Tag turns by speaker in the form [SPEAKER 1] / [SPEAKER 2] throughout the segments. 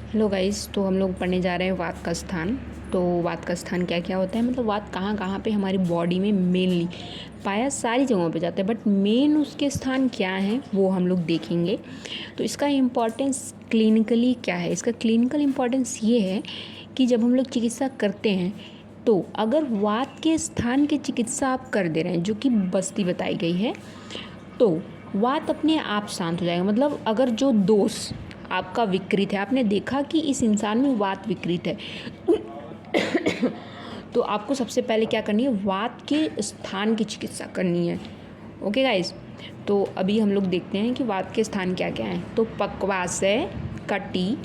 [SPEAKER 1] Hello guys, तो हम लोग पढ़ने जा रहे हैं वात का स्थान। तो वात का स्थान क्या क्या होता है, मतलब वात कहाँ कहाँ पे हमारी बॉडी में मेनली पाया, सारी जगहों पे जाता है, बट मेन उसके स्थान क्या हैं वो हम लोग देखेंगे। तो इसका इम्पोर्टेंस क्लिनिकली क्या है, इसका क्लिनिकल इम्पोर्टेंस ये है कि जब हम लोग चिकित्सा करते हैं तो अगर वात के स्थान की चिकित्सा आप कर दे रहे हैं, जो कि बस्ती बताई गई है, तो वात अपने आप शांत हो जाएगा। मतलब अगर जो दोष आपका विकृत है, आपने देखा कि इस इंसान में वात विकृत है तो आपको सबसे पहले क्या करनी है, वात के स्थान की चिकित्सा करनी है। ओके गाइस, तो अभी हम लोग देखते हैं कि वात के स्थान क्या क्या हैं। तो पक्वाशय, कटी,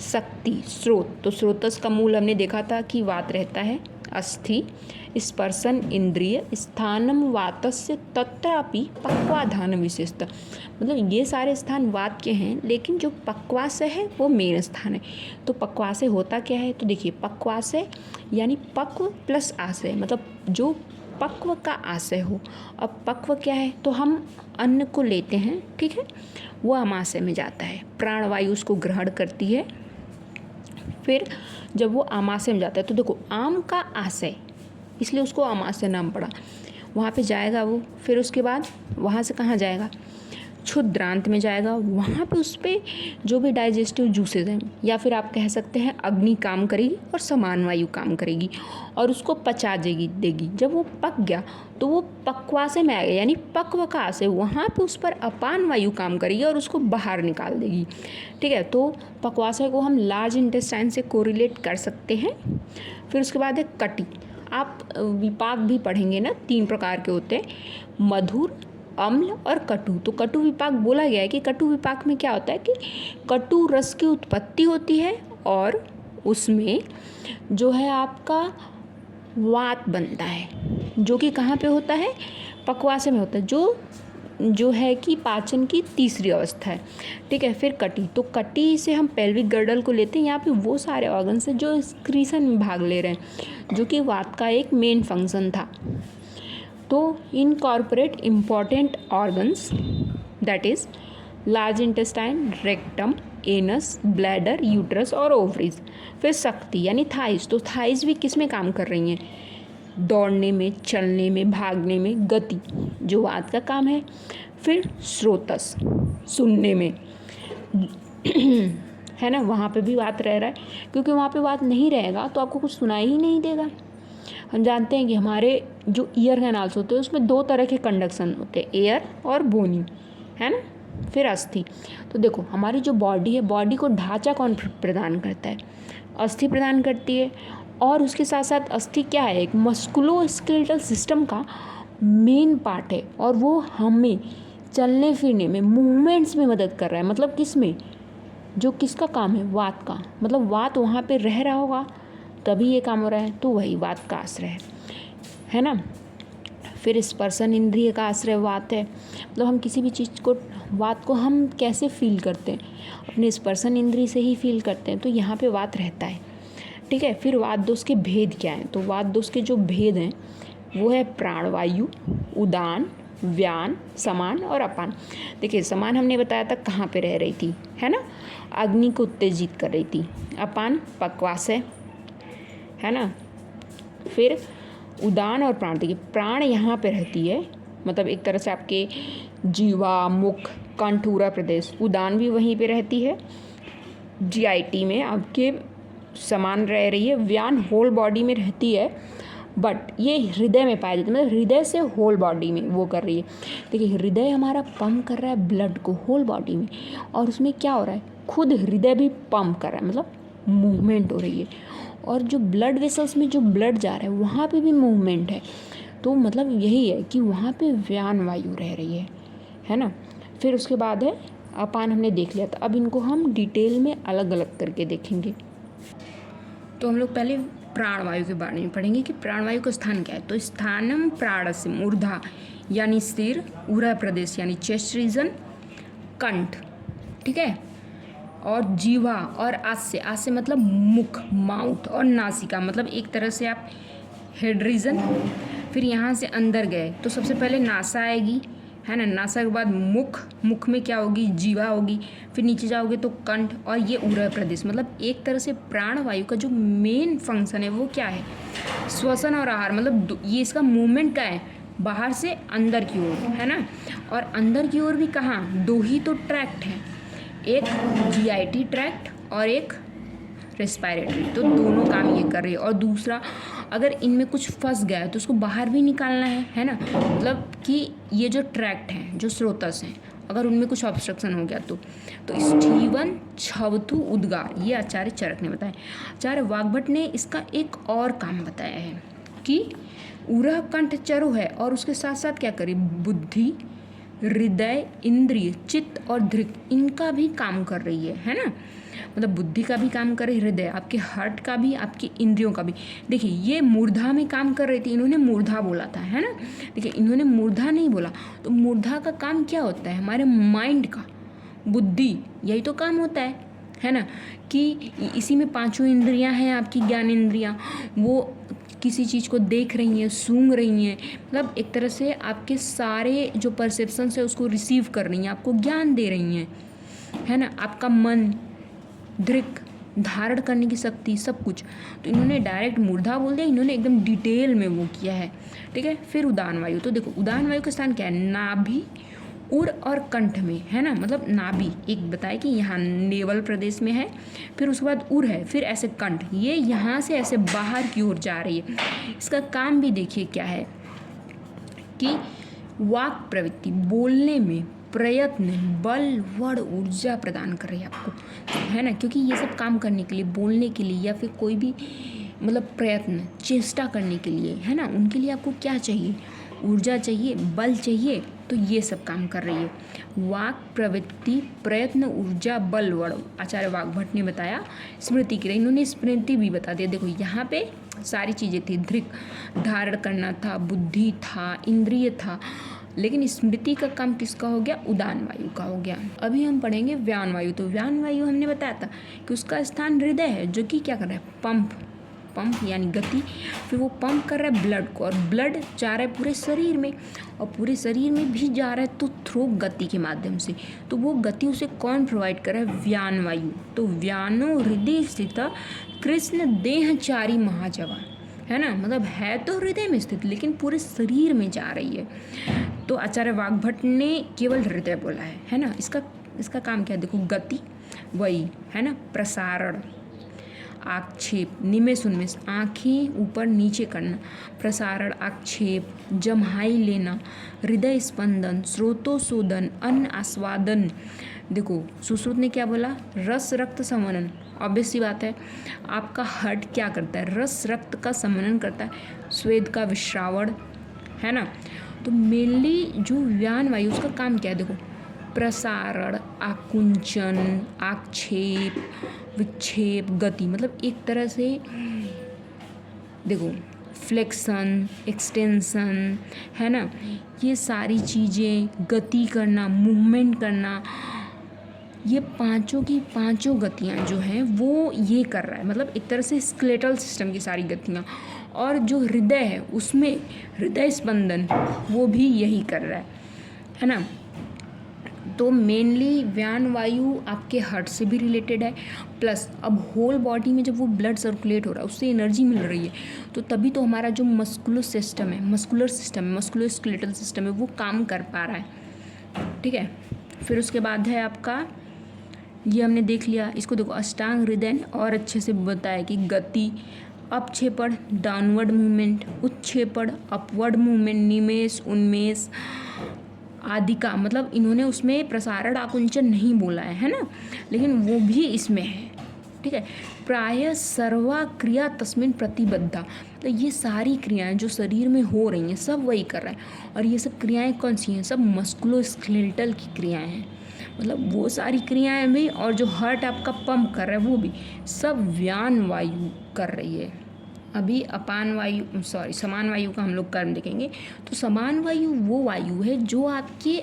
[SPEAKER 1] शक्ति, स्रोत। तो स्रोतस का मूल हमने देखा था कि वात रहता है। अस्थि, स्पर्शन इंद्रिय, स्थानम वातस्य तत्रापि पक्वाधान विशिष्ट। मतलब ये सारे स्थान वात के हैं, लेकिन जो पक्वाशय है वो मेन स्थान है। तो पक्वाशय होता क्या है, तो देखिए पक्वाशय यानी पक्व प्लस आशय, मतलब जो पक्व का आशय हो। अब पक्व क्या है, तो हम अन्न को लेते हैं, ठीक है, वो आमाशय में जाता है, प्राणवायु उसको ग्रहण करती है। फिर जब वो आमाशय में जाता है, तो देखो आम का आशय, इसलिए उसको आमाशय नाम पड़ा, वहाँ पे जाएगा वो। फिर उसके बाद वहाँ से कहाँ जाएगा, क्षुद्रांत में जाएगा। वहाँ पे उस पर जो भी डाइजेस्टिव जूसेज हैं, या फिर आप कह सकते हैं अग्नि काम करेगी और समान वायु काम करेगी और उसको पचा देगी। जब वो पक गया तो वो पक्वाशय में आएगा, यानी पक्व का आशय, वहाँ पे उस पर अपान वायु काम करेगी और उसको बाहर निकाल देगी। ठीक है, तो पक्वाशय को हम लार्ज इंटेस्टाइन से कोरिलेट कर सकते हैं। फिर उसके बाद है कटी। आप विपाक भी पढ़ेंगे ना, 3 प्रकार के होते हैं, मधुर, अम्ल और कटु। तो कटु विपाक बोला गया है कि कटु विपाक में क्या होता है कि कटु रस की उत्पत्ति होती है और उसमें जो है आपका वात बनता है, जो कि कहाँ पे होता है, पक्वाशय में होता है, जो है कि पाचन की तीसरी अवस्था है। ठीक है, फिर कटी। तो कटी से हम पेल्विक गर्डल को लेते हैं। यहाँ पे वो सारे ऑर्गन्स हैं जो एक्सक्रीशन में भाग ले रहे हैं, जो कि वात का एक मेन फंक्शन था। तो incorporate important organs, that is large intestine, rectum, anus, bladder, uterus और ओवरीज। फिर शक्ति यानी थाइस। तो थाइस भी किस में काम कर रही हैं, दौड़ने में, चलने में, भागने में, गति, जो वात का काम है। फिर स्रोतस, सुनने में है ना, वहाँ पे भी वात रह रहा है, क्योंकि वहाँ पे वात नहीं रहेगा तो आपको कुछ सुनाई ही नहीं देगा। हम जानते हैं कि हमारे जो ईयर कैनाल्स होते हैं उसमें 2 तरह के कंडक्शन होते हैं, एयर और बोनी, है ना। फिर अस्थि। तो देखो हमारी जो बॉडी है, बॉडी को ढांचा कौन प्रदान करता है, अस्थि प्रदान करती है। और उसके साथ साथ अस्थि क्या है, एक मस्कुलोस्केलेटल सिस्टम का मेन पार्ट है, और वो हमें चलने फिरने में, मूवमेंट्स में मदद कर रहा है। मतलब किस में, जो किसका काम है, वात का। मतलब वात वहाँ पे रह रहा होगा तभी ये काम हो रहा है, तो वही वात का आश्रय है ना। फिर स्पर्शन इंद्रिय का आश्रय वात है। मतलब हम किसी भी चीज़ को, वात को हम कैसे फील करते हैं, अपने स्पर्शन इंद्रिय से ही फील करते हैं, तो यहाँ पे वात रहता है। ठीक है, फिर वात दोष के भेद क्या हैं, तो वात दोष के जो भेद हैं वो है प्राणवायु, उदान, व्यान, समान और अपान। देखिए समान हमने बताया था कहाँ पे रह रही थी, है ना, अग्नि को उत्तेजित कर रही थी। अपान पक्वाशय, है ना। फिर उदान और प्राण, देखिए प्राण यहाँ पे रहती है, मतलब एक तरह से आपके जीवा, मुख, कंठूरा प्रदेश। उदान भी वहीं पे रहती है, जीआईटी में आपके समान रह रही है। व्यान होल बॉडी में रहती है, बट ये हृदय में पाया जाता है, मतलब हृदय से होल बॉडी में वो कर रही है। देखिए हृदय हमारा पंप कर रहा है ब्लड को होल बॉडी में, और उसमें क्या हो रहा है, खुद हृदय भी पंप कर रहा है, मतलब मूवमेंट हो रही है। और जो ब्लड वेसल्स में जो ब्लड जा रहा है वहाँ पे भी मूवमेंट है। तो मतलब यही है कि वहाँ पे व्यान वायु रह रही है ना। फिर उसके बाद है अपान, हमने देख लिया था। अब इनको हम डिटेल में अलग अलग करके देखेंगे। तो हम लोग पहले प्राणवायु के बारे में पढ़ेंगे कि प्राणवायु का स्थान क्या है। तो स्थानम प्राणस्य मूर्धा यानी सिर, उरह प्रदेश यानी चेस्ट रीजन, कंठ, ठीक है, और जीवा और आस्य, आस्य मतलब मुख, माउथ, और नासिका, मतलब एक तरह से आप हेड रीजन। फिर यहाँ से अंदर गए तो सबसे पहले नासा आएगी, है ना। नासा के बाद मुख, मुख में क्या होगी, जीवा होगी, फिर नीचे जाओगे तो कंठ, और ये उरह प्रदेश। मतलब एक तरह से प्राण वायु का जो मेन फंक्शन है वो क्या है, श्वसन और आहार। मतलब ये इसका मूवमेंट क्या है, बाहर से अंदर की ओर, है ना। और अंदर की ओर भी कहाँ, दो ही तो ट्रैक्ट हैं, एक जीआईटी ट्रैक्ट और एक रेस्पिरेटरी, तो दोनों काम ये कर रही है। और दूसरा, अगर इनमें कुछ फंस गया है तो उसको बाहर भी निकालना है ना। मतलब कि ये जो ट्रैक्ट हैं, जो स्रोतस हैं, अगर उनमें कुछ ऑब्स्ट्रक्शन हो गया तो स्टीवन छवथु उद्गार, ये आचार्य चरक ने बताया। आचार्य वाग्भट ने इसका एक और काम बताया है कि उरह कंठ चरु है और उसके साथ साथ क्या करे, बुद्धि, हृदय, इंद्रिय, चित्त और धृक, इनका भी काम कर रही है ना। मतलब बुद्धि का भी काम करे, हृदय, आपके हार्ट का भी, आपकी इंद्रियों का भी। देखिए ये मूर्धा में काम कर रही थी, इन्होंने मूर्धा बोला था, है ना। देखिए इन्होंने मूर्धा नहीं बोला, तो मूर्धा का काम क्या होता है, हमारे माइंड का, बुद्धि, यही तो काम होता है ना। कि इसी में पांचों इंद्रियां हैं आपकी, ज्ञान इंद्रियां, वो किसी चीज़ को देख रही हैं, सूंघ रही हैं, मतलब एक तरह से आपके सारे जो परसेप्शंस है उसको रिसीव कर रही हैं, आपको ज्ञान दे रही हैं, है ना। आपका मन, दृक, धारण करने की शक्ति, सब कुछ। तो इन्होंने डायरेक्ट मूर्धा बोल दिया, इन्होंने एकदम डिटेल में वो किया है, ठीक है। फिर उदान वायु, तो देखो उदान वायु का स्थान क्या है, नाभि, उर और कंठ में, है ना। मतलब नाभि एक बताया कि यहाँ नेवल प्रदेश में है, फिर उसके बाद उर है, फिर ऐसे कंठ, ये यहाँ से ऐसे बाहर की ओर जा रही है। इसका काम भी देखिए क्या है कि वाक प्रवृत्ति, बोलने में प्रयत्न, बल, वड़, ऊर्जा प्रदान कर रही है आपको, है ना। क्योंकि ये सब काम करने के लिए, बोलने के लिए या फिर कोई भी मतलब प्रयत्न, चेष्टा करने के लिए, है ना, उनके लिए आपको क्या चाहिए, ऊर्जा चाहिए, बल चाहिए, तो ये सब काम कर रही है। वाक प्रवृत्ति, प्रयत्न, ऊर्जा, बल, वड़, आचार्य वाग्भट ने बताया। स्मृति के लिए इन्होंने स्मृति भी बता दिया। देखो यहाँ पे सारी चीज़ें थी, धृक, धारण करना था, बुद्धि था, इंद्रिय था, लेकिन स्मृति का काम किसका हो गया, उदान वायु का हो गया। अभी हम पढ़ेंगे व्यान वायु। तो व्यान वायु हमने बताया था कि उसका स्थान हृदय है, जो कि क्या कर रहा है, पंप यानी गति, फिर वो पंप कर रहा है ब्लड को, और ब्लड जा रहा है पूरे शरीर में, और पूरे शरीर में भी जा रहा है तो थ्रू गति के माध्यम से। तो वो गति उसे कौन प्रोवाइड कर रहा है, व्यान वायु। तो व्यानो हृदय स्थित कृष्ण देहचारी महाजवा, है ना। मतलब है तो हृदय में स्थित, लेकिन पूरे शरीर में जा रही है। तो आचार्य वाग्भट ने केवल हृदय बोला है ना। इसका काम क्या है, देखो गति वही, है ना, प्रसारण, आक्षेप, निमेष उन्मेष, आँखें ऊपर नीचे करना, प्रसारण, आक्षेप, जम्हाई लेना, हृदय स्पंदन, स्रोतोशोधन, अन्न आस्वादन। देखो सुश्रुत ने क्या बोला, रस रक्त समनन, ऑब्वियस सी बात है, आपका हार्ट क्या करता है, रस रक्त का समनन करता है, स्वेद का विश्रावण, है ना। तो मेनली जो व्यान वायु, उसका काम क्या है, देखो प्रसारण, आकुंचन, आक्षेप, विक्षेप, गति। मतलब एक तरह से देखो फ्लेक्शन, एक्सटेंशन, है ना, ये सारी चीज़ें, गति करना, मूवमेंट करना, ये पांचों की पांचों गतियाँ जो हैं वो ये कर रहा है। मतलब एक तरह से स्केलेटल सिस्टम की सारी गतियाँ, और जो हृदय है उसमें हृदय स्पंदन, वो भी यही कर रहा है ना। तो मेनली व्यान वायु आपके हार्ट से भी रिलेटेड है, प्लस अब होल बॉडी में जब वो ब्लड सर्कुलेट हो रहा है, उससे एनर्जी मिल रही है, तो तभी तो हमारा जो मस्कुलर मस्कुलर स्केलेटल सिस्टम है, वो काम कर पा रहा है, ठीक है। फिर उसके बाद है आपका, ये हमने देख लिया, इसको देखो अष्टांग हृदय ने और अच्छे से बताया कि गति, अपक्षेपण डाउनवर्ड मूवमेंट, उत्क्षेपण अपवर्ड मूवमेंट, निमेष उन्मेष आदि का। मतलब इन्होंने उसमें प्रसारण आकुंचन नहीं बोला है ना, लेकिन वो भी इसमें है, ठीक है। प्राय सर्वा क्रिया तस्मिन प्रतिबद्धा, तो ये सारी क्रियाएं जो शरीर में हो रही हैं सब वही कर रहा है। और ये सब क्रियाएं कौन सी हैं, सब मस्कुलोस्केलेटल की क्रियाएं हैं। मतलब वो सारी क्रियाएं भी, और जो हार्ट आपका पंप कर रहा है वो भी, सब व्यान वायु कर रही है। अभी समान वायु का हम लोग कर्म देखेंगे। तो समान वायु वो वायु है जो आपके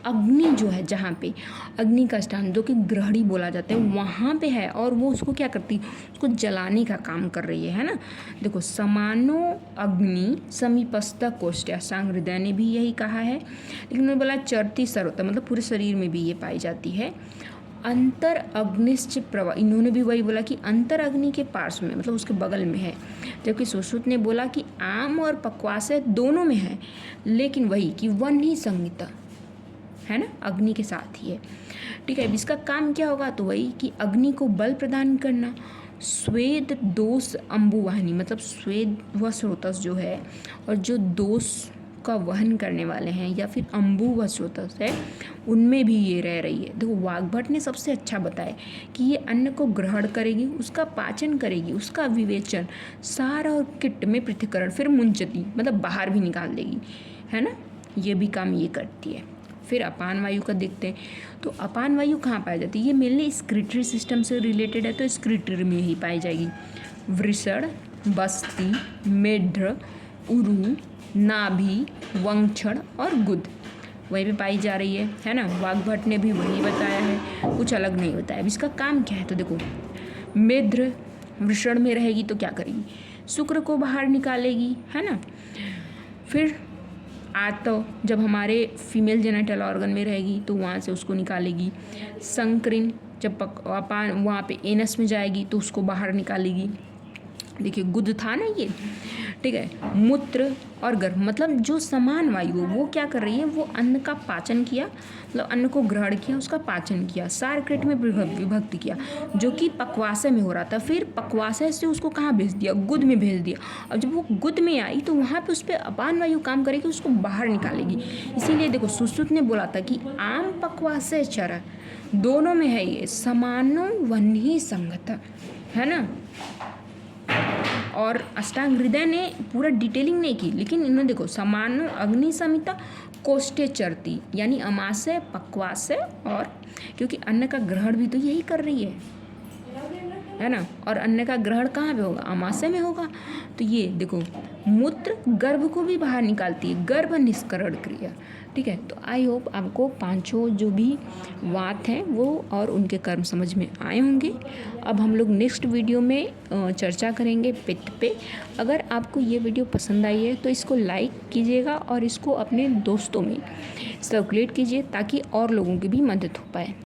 [SPEAKER 1] अग्नि जो है, जहाँ पे अग्नि का स्थान जो कि ग्रहणी बोला जाता है वहाँ पे है, और वो उसको क्या करती है, उसको जलाने का काम कर रही है ना। देखो समानो अग्नि समीपस्थ कोष्ठ्य, अष्टांग हृदय ने भी यही कहा है, लेकिन उन्होंने बोला चरती सर्वत्र, मतलब पूरे शरीर में भी ये पाई जाती है। अंतर अग्निश्च प्रवाह, इन्होंने भी वही बोला कि अंतर अग्नि के पार्श्व में, मतलब उसके बगल में है, जबकि सुश्रुत ने बोला कि आम और पक्वाशय दोनों में है, लेकिन वही कि वन ही संगीता है ना, अग्नि के साथ ही है। ठीक है, अब इसका काम क्या होगा, तो वही कि अग्नि को बल प्रदान करना। स्वेद दोष अम्बुवाहिनी, मतलब स्वेद व स्रोतस जो है, और जो दोष का वहन करने वाले हैं या फिर अम्बु व स्रोतस है, उनमें भी ये रह रही है। देखो वाग्भट ने सबसे अच्छा बताया कि ये अन्न को ग्रहण करेगी, उसका पाचन करेगी, उसका विवेचन, सार और किट में पृथक्करण, फिर मुंचती, मतलब बाहर भी निकाल देगी, है ना, ये भी काम ये करती है। फिर अपान वायु का देखते हैं, तो अपान वायु कहाँ पाई जाती है, ये मेनली स्क्रिटरी सिस्टम से रिलेटेड है, तो स्क्रिटरी में ही पाई जाएगी। वृषण, बस्ती, मेढ्र, उरु, नाभि, वंक्षण और गुद वहीं पे पाई जा रही है ना। वाग्भट ने भी वही बताया है, कुछ अलग नहीं बताया। अब इसका काम क्या है, तो देखो मेढ्र वृषण में रहेगी तो क्या करेगी, शुक्र को बाहर निकालेगी, है ना। फिर आतो जब हमारे फीमेल जेनिटल ऑर्गन में रहेगी तो वहाँ से उसको निकालेगी। संक्रिन जब अपान वहाँ पे एनस में जाएगी तो उसको बाहर निकालेगी। देखिए गुद था ना ये, ठीक है। मूत्र और गर्भ, मतलब जो समान वायु है वो क्या कर रही है, वो अन्न का पाचन किया, मतलब अन्न को ग्रहण किया, उसका पाचन किया, सारकृत में विभक्त किया, जो कि पक्वाशय में हो रहा था। फिर पक्वाशय से उसको कहाँ भेज दिया, गुद में भेज दिया। अब जब वो गुद में आई तो वहाँ पे उस पर अपान वायु काम करेगी, उसको बाहर निकालेगी। इसीलिए देखो सुश्रुत ने बोला था कि आम पक्वाशय चर दोनों में है, ये समानो वन्ही संगत, है ना। और अष्टांग हृदय ने पूरा डिटेलिंग नहीं की, लेकिन इन्होंने देखो समानो अग्नि समिता कोष्ठे चरती, यानी अमाशय, पक्वाशय, और क्योंकि अन्न का ग्रहण भी तो यही कर रही है ना। और अन्न का ग्रहण कहाँ पे होगा, अमाशय में होगा। तो ये देखो मूत्र गर्भ को भी बाहर निकालती है, गर्भ निष्करण क्रिया। ठीक है, तो आई होप आपको पांचों जो भी वात हैं वो और उनके कर्म समझ में आए होंगे। अब हम लोग नेक्स्ट वीडियो में चर्चा करेंगे पित्त पे। अगर आपको ये वीडियो पसंद आई है तो इसको लाइक कीजिएगा और इसको अपने दोस्तों में सर्कुलेट कीजिए, ताकि और लोगों की भी मदद हो पाए।